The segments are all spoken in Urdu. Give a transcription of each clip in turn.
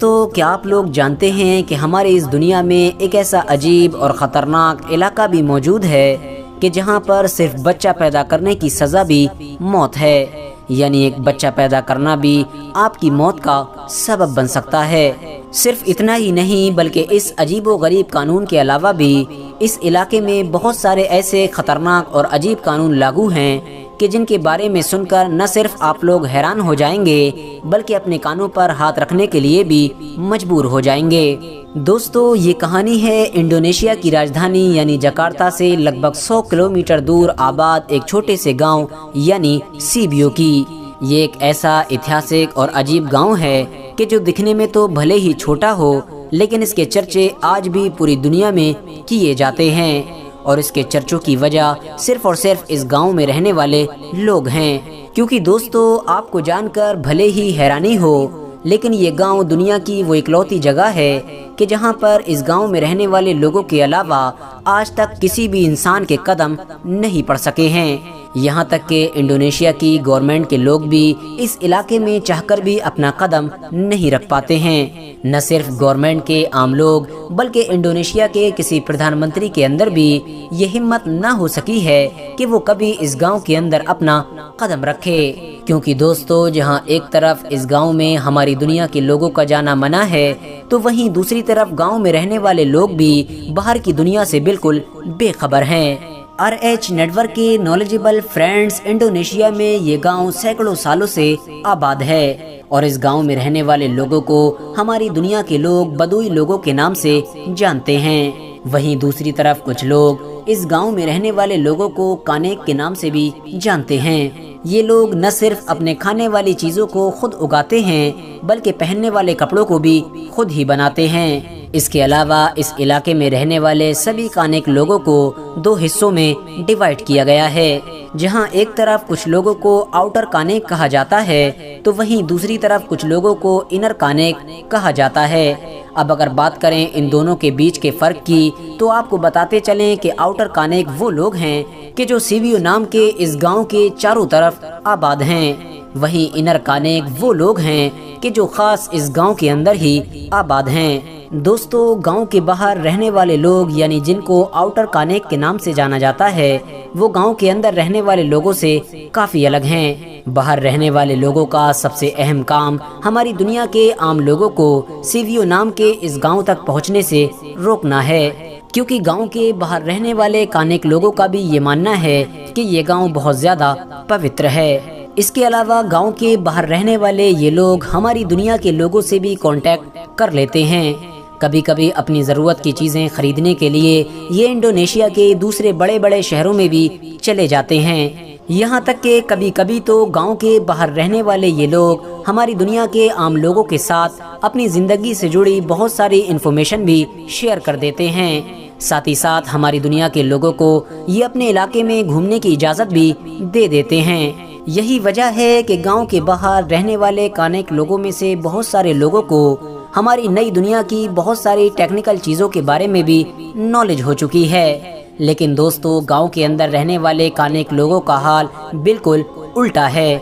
دوستو، کیا آپ لوگ جانتے ہیں کہ ہمارے اس دنیا میں ایک ایسا عجیب اور خطرناک علاقہ بھی موجود ہے کہ جہاں پر صرف بچہ پیدا کرنے کی سزا بھی موت ہے، یعنی ایک بچہ پیدا کرنا بھی آپ کی موت کا سبب بن سکتا ہے۔ صرف اتنا ہی نہیں بلکہ اس عجیب و غریب قانون کے علاوہ بھی اس علاقے میں بہت سارے ایسے خطرناک اور عجیب قانون لاگو ہیں کہ جن کے بارے میں سن کر نہ صرف آپ لوگ حیران ہو جائیں گے بلکہ اپنے کانوں پر ہاتھ رکھنے کے لیے بھی مجبور ہو جائیں گے۔ دوستو، یہ کہانی ہے انڈونیشیا کی راجدھانی یعنی جکارتا سے لگ بھگ 100 کلومیٹر دور آباد ایک چھوٹے سے گاؤں یعنی سیبیو کی۔ یہ ایک ایسا اتہاسک اور عجیب گاؤں ہے کہ جو دکھنے میں تو بھلے ہی چھوٹا ہو لیکن اس کے چرچے آج بھی پوری دنیا میں کیے جاتے ہیں، اور اس کے چرچوں کی وجہ صرف اور صرف اس گاؤں میں رہنے والے لوگ ہیں۔ کیونکہ دوستو، آپ کو جان کر بھلے ہی حیرانی ہو لیکن یہ گاؤں دنیا کی وہ اکلوتی جگہ ہے کہ جہاں پر اس گاؤں میں رہنے والے لوگوں کے علاوہ آج تک کسی بھی انسان کے قدم نہیں پڑ سکے ہیں۔ یہاں تک کہ انڈونیشیا کی گورنمنٹ کے لوگ بھی اس علاقے میں چاہ کر بھی اپنا قدم نہیں رکھ پاتے ہیں۔ نہ صرف گورنمنٹ کے عام لوگ بلکہ انڈونیشیا کے کسی پردھان منتری کے اندر بھی یہ ہمت نہ ہو سکی ہے کہ وہ کبھی اس گاؤں کے اندر اپنا قدم رکھے۔ کیونکہ دوستو، جہاں ایک طرف اس گاؤں میں ہماری دنیا کے لوگوں کا جانا منع ہے تو وہیں دوسری طرف گاؤں میں رہنے والے لوگ بھی باہر کی دنیا سے بالکل بے خبر ہیں۔ RH نیٹ ورک کے نالجبل فرینڈز، انڈونیشیا میں یہ گاؤں سینکڑوں سالوں سے آباد ہے اور اس گاؤں میں رہنے والے لوگوں کو ہماری دنیا کے لوگ بدوئی لوگوں کے نام سے جانتے ہیں۔ وہیں دوسری طرف کچھ لوگ اس گاؤں میں رہنے والے لوگوں کو کانیک کے نام سے بھی جانتے ہیں۔ یہ لوگ نہ صرف اپنے کھانے والی چیزوں کو خود اگاتے ہیں بلکہ پہننے والے کپڑوں کو بھی خود ہی بناتے ہیں۔ اس کے علاوہ اس علاقے میں رہنے والے سبھی کانیک لوگوں کو 2 حصوں میں ڈیوائیڈ کیا گیا ہے، جہاں ایک طرف کچھ لوگوں کو آؤٹر کانیک کہا جاتا ہے تو وہیں دوسری طرف کچھ لوگوں کو انر کانیک کہا جاتا ہے۔ اب اگر بات کریں ان دونوں کے بیچ کے فرق کی تو آپ کو بتاتے چلیں کہ آؤٹر کانیک وہ لوگ ہیں کہ جو سیبیو نام کے اس گاؤں کے چاروں طرف آباد ہیں، وہیں انر کانیک وہ لوگ ہیں کہ جو خاص اس گاؤں کے اندر ہی آباد ہیں۔ دوستو، گاؤں کے باہر رہنے والے لوگ یعنی جن کو آؤٹر کانیک کے نام سے جانا جاتا ہے وہ گاؤں کے اندر رہنے والے لوگوں سے کافی الگ ہیں۔ باہر رہنے والے لوگوں کا سب سے اہم کام ہماری دنیا کے عام لوگوں کو سیبیو نام کے اس گاؤں تک پہنچنے سے روکنا ہے، کیونکہ گاؤں کے باہر رہنے والے کانیک لوگوں کا بھی یہ ماننا ہے کہ یہ گاؤں بہت زیادہ پوتر ہے۔ اس کے علاوہ گاؤں کے باہر رہنے والے یہ لوگ ہماری دنیا کے لوگوں سے بھی کانٹیکٹ کر لیتے ہیں۔ کبھی کبھی اپنی ضرورت کی چیزیں خریدنے کے لیے یہ انڈونیشیا کے دوسرے بڑے بڑے شہروں میں بھی چلے جاتے ہیں۔ یہاں تک کہ کبھی کبھی تو گاؤں کے باہر رہنے والے یہ لوگ ہماری دنیا کے عام لوگوں کے ساتھ اپنی زندگی سے جڑی بہت ساری انفارمیشن بھی شیئر کر دیتے ہیں۔ ساتھ ہی ساتھ ہماری دنیا کے لوگوں کو یہ اپنے علاقے میں گھومنے کی اجازت بھی دے دیتے ہیں۔ یہی وجہ ہے کہ گاؤں کے باہر رہنے والے کانیک لوگوں میں سے بہت سارے لوگوں کو ہماری نئی دنیا کی بہت ساری ٹیکنیکل چیزوں کے بارے میں بھی نالج ہو چکی ہے۔ لیکن دوستو، گاؤں کے اندر رہنے والے کانیک لوگوں کا حال بالکل الٹا ہے۔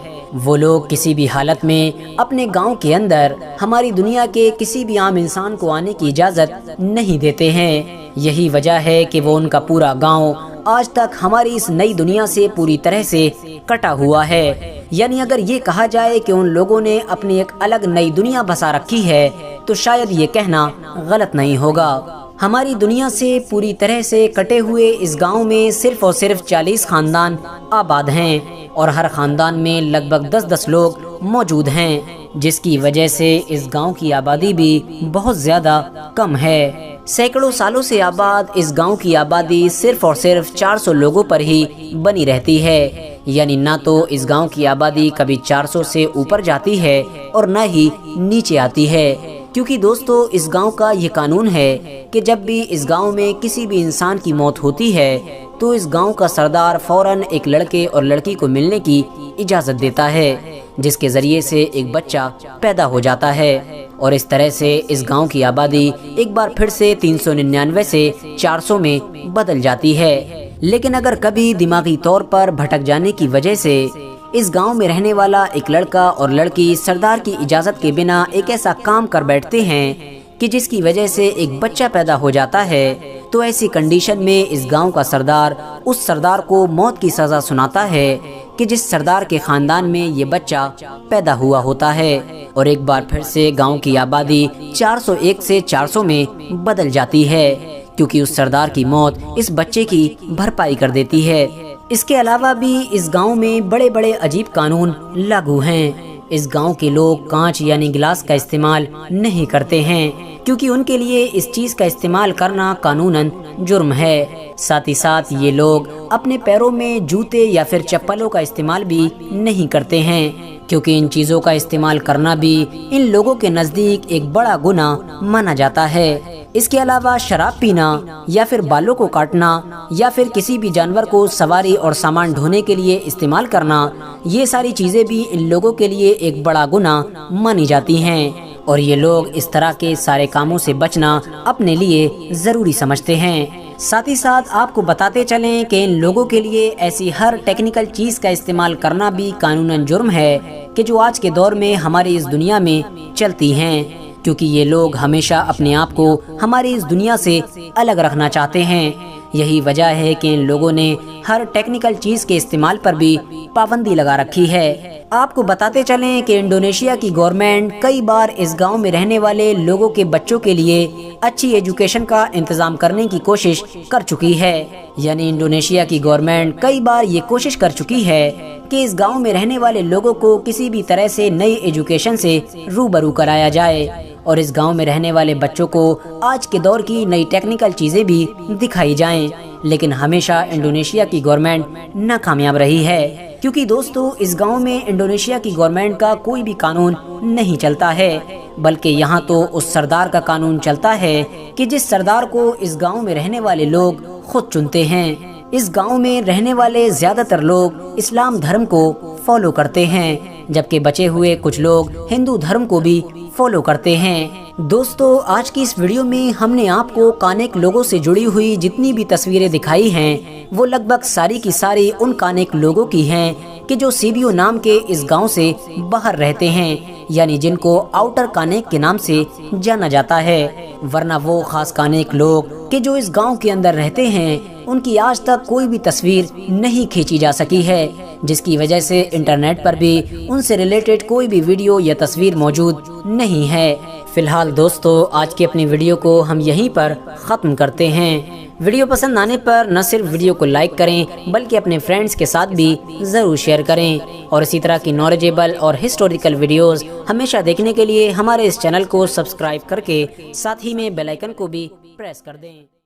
وہ لوگ کسی بھی حالت میں اپنے گاؤں کے اندر ہماری دنیا کے کسی بھی عام انسان کو آنے کی اجازت نہیں دیتے ہیں۔ یہی وجہ ہے کہ وہ ان کا پورا گاؤں آج تک ہماری اس نئی دنیا سے پوری طرح سے کٹا ہوا ہے۔ یعنی اگر یہ کہا جائے کہ ان لوگوں نے اپنی ایک الگ نئی دنیا بسا رکھی ہے تو شاید یہ کہنا غلط نہیں ہوگا۔ ہماری دنیا سے پوری طرح سے کٹے ہوئے اس گاؤں میں صرف اور صرف 40 خاندان آباد ہیں اور ہر خاندان میں لگ بھگ 10 لوگ موجود ہیں، جس کی وجہ سے اس گاؤں کی آبادی بھی بہت زیادہ کم ہے۔ سینکڑوں سالوں سے آباد اس گاؤں کی آبادی صرف اور صرف 400 لوگوں پر ہی بنی رہتی ہے، یعنی نہ تو اس گاؤں کی آبادی کبھی 400 سے اوپر جاتی ہے اور نہ ہی نیچے آتی ہے، کیونکہ دوستو اس گاؤں کا یہ قانون ہے کہ جب بھی اس گاؤں میں کسی بھی انسان کی موت ہوتی ہے تو اس گاؤں کا سردار فوراً ایک لڑکے اور لڑکی کو ملنے کی اجازت دیتا ہے، جس کے ذریعے سے ایک بچہ پیدا ہو جاتا ہے، اور اس طرح سے اس گاؤں کی آبادی ایک بار پھر سے 399 سے 400 میں بدل جاتی ہے۔ لیکن اگر کبھی دماغی طور پر بھٹک جانے کی وجہ سے اس گاؤں میں رہنے والا ایک لڑکا اور لڑکی سردار کی اجازت کے بنا ایک ایسا کام کر بیٹھتے ہیں کہ جس کی وجہ سے ایک بچہ پیدا ہو جاتا ہے، تو ایسی کنڈیشن میں اس گاؤں کا سردار اس سردار کو موت کی سزا سناتا ہے کہ جس سردار کے خاندان میں یہ بچہ پیدا ہوا ہوتا ہے، اور ایک بار پھر سے گاؤں کی آبادی 401 سے 400 میں بدل جاتی ہے، کیونکہ اس سردار کی موت اس بچے کی بھرپائی کر دیتی ہے۔ اس کے علاوہ بھی اس گاؤں میں بڑے بڑے عجیب قانون لاگو ہیں۔ اس گاؤں کے لوگ کانچ یعنی گلاس کا استعمال نہیں کرتے ہیں، کیونکہ ان کے لیے اس چیز کا استعمال کرنا قانوناً جرم ہے۔ ساتھ ہی ساتھ یہ لوگ اپنے پیروں میں جوتے یا پھر چپلوں کا استعمال بھی نہیں کرتے ہیں، کیونکہ ان چیزوں کا استعمال کرنا بھی ان لوگوں کے نزدیک ایک بڑا گناہ مانا جاتا ہے۔ اس کے علاوہ شراب پینا یا پھر بالوں کو کاٹنا یا پھر کسی بھی جانور کو سواری اور سامان ڈھونے کے لیے استعمال کرنا، یہ ساری چیزیں بھی ان لوگوں کے لیے ایک بڑا گناہ مانی جاتی ہیں، اور یہ لوگ اس طرح کے سارے کاموں سے بچنا اپنے لیے ضروری سمجھتے ہیں۔ ساتھ ہی ساتھ آپ کو بتاتے چلیں کہ ان لوگوں کے لیے ایسی ہر ٹیکنیکل چیز کا استعمال کرنا بھی قانوناً جرم ہے کہ جو آج کے دور میں ہماری اس دنیا میں چلتی ہیں، کیونکہ یہ لوگ ہمیشہ اپنے آپ کو ہماری اس دنیا سے الگ رکھنا چاہتے ہیں۔ یہی وجہ ہے کہ ان لوگوں نے ہر ٹیکنیکل چیز کے استعمال پر بھی پابندی لگا رکھی ہے۔ آپ کو بتاتے چلیں کہ انڈونیشیا کی گورنمنٹ کئی بار اس گاؤں میں رہنے والے لوگوں کے بچوں کے لیے اچھی ایجوکیشن کا انتظام کرنے کی کوشش کر چکی ہے، یعنی انڈونیشیا کی گورنمنٹ کئی بار یہ کوشش کر چکی ہے کہ اس گاؤں میں رہنے والے لوگوں کو کسی بھی طرح سے نئی ایجوکیشن سے روبرو کرایا جائے، اور اس گاؤں میں رہنے والے بچوں کو آج کے دور کی نئی ٹیکنیکل چیزیں بھی دکھائی جائیں، لیکن ہمیشہ انڈونیشیا کی گورنمنٹ ناکامیاب رہی ہے، کیونکہ دوستو اس گاؤں میں انڈونیشیا کی گورنمنٹ کا کوئی بھی قانون نہیں چلتا ہے، بلکہ یہاں تو اس سردار کا قانون چلتا ہے کہ جس سردار کو اس گاؤں میں رہنے والے لوگ خود چنتے ہیں۔ اس گاؤں میں رہنے والے زیادہ تر لوگ اسلام دھرم کو فالو کرتے ہیں، جبکہ بچے ہوئے کچھ لوگ ہندو دھرم کو بھی فالو کرتے ہیں۔ دوستو آج کی اس ویڈیو میں ہم نے آپ کو کانیک لوگوں سے جڑی ہوئی جتنی بھی تصویریں دکھائی ہیں وہ لگ بھگ ساری کی ساری ان کانیک لوگوں کی ہیں کہ جو سیبیو نام کے اس گاؤں سے باہر رہتے ہیں، یعنی جن کو آؤٹر کانیک کے نام سے جانا جاتا ہے، ورنہ وہ خاص کانیک لوگ کہ جو اس گاؤں کے اندر رہتے ہیں ان کی آج تک کوئی بھی تصویر نہیں کھینچی جا سکی ہے، جس کی وجہ سے انٹرنیٹ پر بھی ان سے ریلیٹڈ کوئی بھی ویڈیو یا تصویر موجود نہیں ہے۔ فی الحال دوستو آج کی اپنی ویڈیو کو ہم یہیں پر ختم کرتے ہیں۔ ویڈیو پسند آنے پر نہ صرف ویڈیو کو لائک کریں بلکہ اپنے فرینڈز کے ساتھ بھی ضرور شیئر کریں، اور اسی طرح کی نالجیبل اور ہسٹوریکل ویڈیوز ہمیشہ دیکھنے کے لیے ہمارے اس چینل کو سبسکرائب کر کے ساتھ ہی میں بیل آئیکن کو بھی پریس کر دیں۔